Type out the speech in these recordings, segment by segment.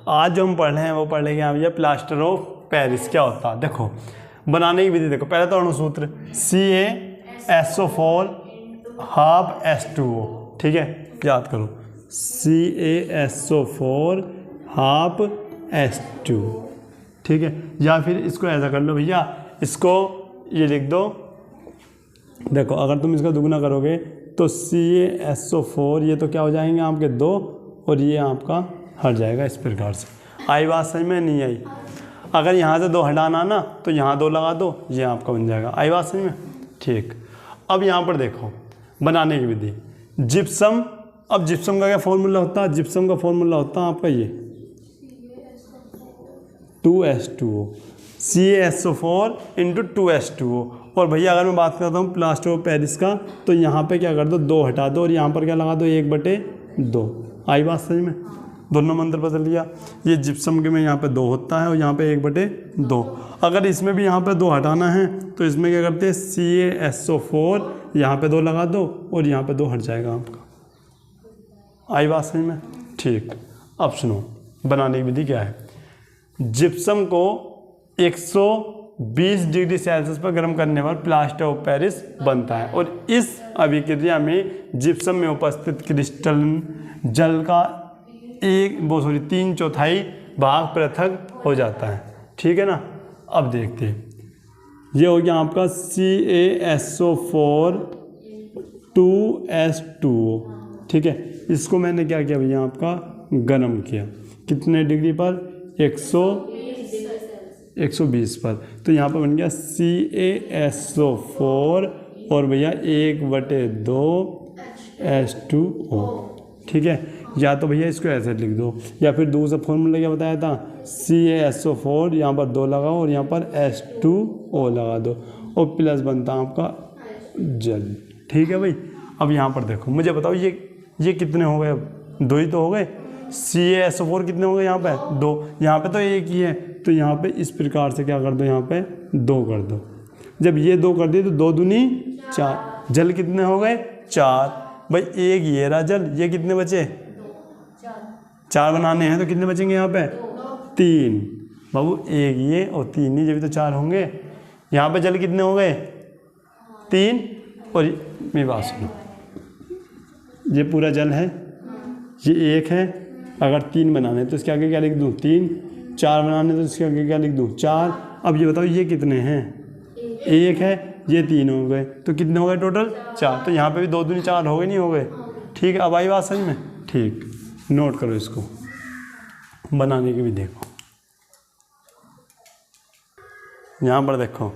आज जो हम पढ़ रहे हैं वो पढ़ लेंगे भैया प्लास्टर ऑफ पेरिस क्या होता है। देखो बनाने की विधि देखो, पहले तो अणुसूत्र CaSO4 हाफ H2O, ठीक है, याद करो CaSO4 हाफ H2, ठीक है। या फिर इसको ऐसा कर लो भैया, इसको ये लिख दो, देखो अगर तुम इसका दुगना करोगे तो CaSO4 ये तो क्या हो जाएंगे आपके 2 और ये आपका हट जाएगा इस प्रकार से। आई बात समझ में? नहीं आई? अगर यहाँ से 2 हटाना ना तो यहाँ 2 लगा दो, ये आपका बन जाएगा। आई बात समझ में? ठीक। अब यहाँ पर देखो बनाने की विधि, जिप्सम। अब जिप्सम का क्या फॉर्मूला होता है? जिप्सम का फॉर्मूला होता है आपका ये 2H2O, CaSO4 × 2H2O। और भैया अगर मैं बात करता हूँ प्लास्टर ऑफ पेरिस का, तो यहाँ पे क्या कर दो, 2 हटा दो और यहाँ पर क्या लगा दो, 1/2। आई बात समझ में? दोनों मंत्र बदल लिया। ये जिप्सम के में यहाँ पे 2 होता है और यहाँ पे 1/2। अगर इसमें भी यहाँ पे 2 हटाना है तो इसमें क्या करते हैं, CaSO4 यहाँ पे 2 लगा दो और यहाँ पे 2 हट जाएगा आपका। आई बात समझ में? ठीक। अब सुनो बनाने की विधि क्या है। जिप्सम को 120 डिग्री सेल्सियस पर गर्म करने पर प्लास्टर ऑफ पेरिस बनता है और इस अभिक्रिया में जिप्सम में उपस्थित क्रिस्टल जल का 3/4 भाग पृथक हो जाता है, ठीक है ना। अब देखते हैं, ये हो गया आपका CaSO4 2H2O, ठीक है। इसको मैंने क्या किया भैया, आपका गर्म किया। कितने डिग्री पर? 120 पर। तो यहाँ पर बन गया CaSO4 और भैया 1/2 H2O, ठीक है। या तो भैया इसको ऐसे लिख दो, या फिर दूसरा फॉर्मूला क्या बताया था, CaSO4 यहाँ पर 2 लगाओ और यहाँ पर H2O लगा दो और प्लस बनता है आपका जल, ठीक है भाई। अब यहाँ पर देखो, मुझे बताओ ये कितने हो गए? अब 2 ही तो हो गए। CaSO4 कितने हो गए यहाँ पे? 2। यहाँ पे तो 1 ही है, तो यहाँ पे इस प्रकार से क्या कर दो, यहाँ पे 2 कर दो। जब ये 2 कर दिए तो 2 दूनी 4, जल कितने हो गए? 4। भाई 1 ये रहा जल, ये कितने बचे? 4 बनाने हैं तो कितने बचेंगे यहाँ पे? 3। बाबू 1 ये और 3 ही, जब तो 4 होंगे। यहाँ पे जल कितने हो गए? 3। और मेरी बात सुनो, ये पूरा जल है, ये 1 है। अगर 3 बनाने तो इसके आगे क्या लिख दूँ? 3। 4 बनाने तो इसके आगे क्या लिख दूँ? 4। अब ये बताओ ये कितने हैं? 1 है, ये 3 हो गए, तो कितने हो गए टोटल? 4। तो यहाँ पे भी 2 दूनी 4 हो गए, नहीं हो गए? ठीक है। अब आई बात समझ में? ठीक, नोट करो इसको, बनाने की भी देखो। यहाँ पर देखो,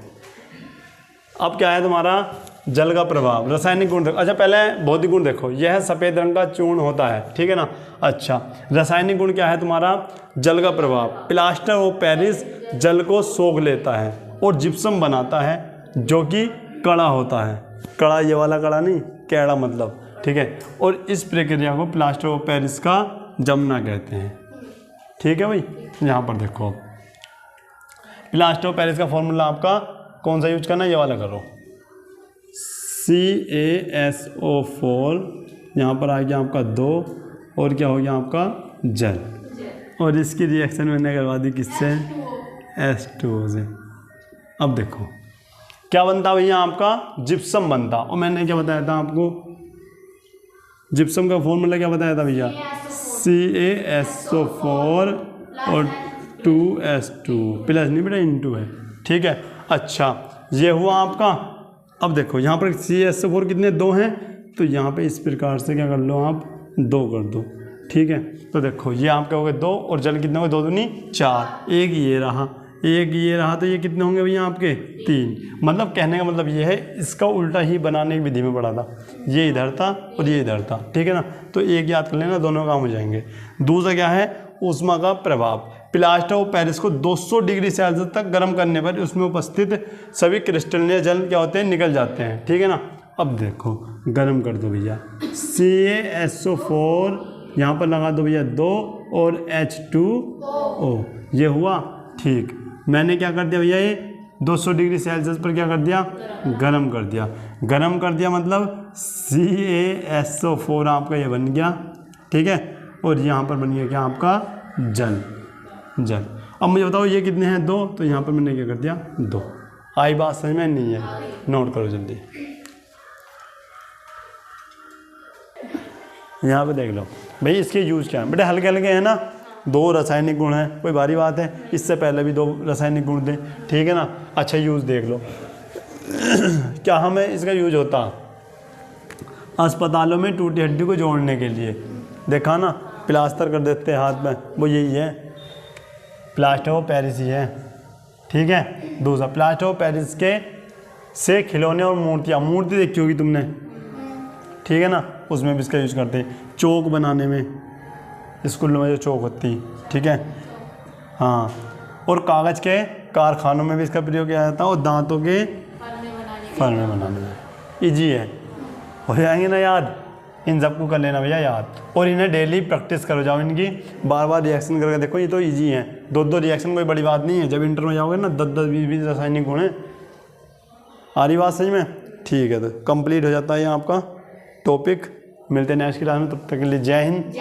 अब क्या है तुम्हारा जल का प्रभाव, रासायनिक गुण देखो। अच्छा पहले भौतिक गुण देखो, यह सफ़ेद रंग का चूर्ण होता है, ठीक है ना। अच्छा रासायनिक गुण क्या है तुम्हारा, जल का प्रभाव। प्लास्टर ऑफ पेरिस जल को सोख लेता है और जिप्सम बनाता है जो कि कड़ा होता है। कड़ा ये वाला कड़ा नहीं, कैड़ा मतलब, ठीक है। और इस प्रक्रिया को प्लास्टर ऑफ पेरिस का जमना कहते हैं, ठीक है भाई। यहाँ पर देखो प्लास्टर ऑफ पेरिस का फॉर्मूला आपका कौन सा यूज करना है, ये वाला करो, CaSO4 यहाँ पर आ गया आपका 2 और क्या हो गया आपका जल, और इसकी रिएक्शन मैंने करवा दी किससे, H2O से। अब देखो क्या बनता भैया आपका, जिप्सम बनता। और मैंने क्या बताया था आपको, जिप्सम का फॉर्मूला क्या बताया था भैया, CaSO4 और 2H2 प्लस नहीं बेटा इनटू है, ठीक है। अच्छा ये हुआ आपका। अब देखो यहाँ पर CaSO4 कितने 2 हैं, तो यहाँ पे इस प्रकार से क्या कर लो आप 2 कर दो, ठीक है। तो देखो ये आपके हो गए 2 और जल कितने हो गए 2 दूनी 4, 1 ये रहा, 1 ये रहा, तो ये कितने होंगे भैया आपके 3। मतलब कहने का मतलब ये है, इसका उल्टा ही बनाने की विधि में पड़ा था, ये इधर था और ये इधर था, ठीक है ना। तो एक याद कर लेना, दोनों काम हो जाएंगे। दूसरा क्या है, ऊष्मा का प्रभाव। प्लास्टर ऑफ पेरिस को 200 डिग्री सेल्सियस तक गर्म करने पर उसमें उपस्थित सभी क्रिस्टलीय जल क्या होते हैं, निकल जाते हैं, ठीक है ना। अब देखो गर्म कर दो भैया, CaSO4 यहाँ पर लगा दो भैया 2 और H2O, ये हुआ, ठीक। मैंने क्या कर दिया भैया, ये 200 डिग्री सेल्सियस पर क्या कर दिया, गर्म कर दिया। गर्म कर दिया मतलब CaSO4 आपका ये बन गया, ठीक है। और यहाँ पर बन गया क्या आपका जल। जल। अब मुझे बताओ ये कितने हैं 2, तो यहाँ पर मैंने क्या कर दिया 2। आई बात समझ में? नहीं है, नोट करो जल्दी। यहाँ पे देख लो भाई इसके यूज क्या है बेटे, हल्के हल्के हैं ना, 2 रासायनिक गुण हैं, कोई भारी बात है? इससे पहले भी 2 रासायनिक गुण थे, ठीक है ना। अच्छा यूज देख लो क्या हमें इसका यूज होता अस्पतालों में टूटी हड्डी को जोड़ने के लिए, देखा ना, प्लास्टर कर देते हैं हाथ में, वो यही है प्लास्टर ऑफ पेरिस ही है, ठीक है। दूसरा प्लास्टर ऑफ पेरिस के से खिलौने और मूर्ति देखी होगी तुमने, ठीक है ना, उसमें भी इसका यूज करते हैं। चौक बनाने में, स्कूलों में जो चौक होती, ठीक है, हाँ। और कागज़ के कारखानों में भी इसका प्रयोग किया जाता है, और दांतों के फर्मे बनाने में। ईजी है, हो जाएंगे ना याद, इन सबको कर लेना भैया याद, और इन्हें डेली प्रैक्टिस करो जाओ, इनकी बार बार रिएक्शन करके देखो, ये तो इजी है। 2 रिएक्शन कोई बड़ी बात नहीं है, जब इंटर में जाओगे ना 10 20 रासायनिक गुण है। आ रही बात सही में? ठीक है, तो कंप्लीट हो जाता है ये आपका टॉपिक। मिलते हैं नेक्स्ट क्लास में, तब तक के लिए जय हिंद।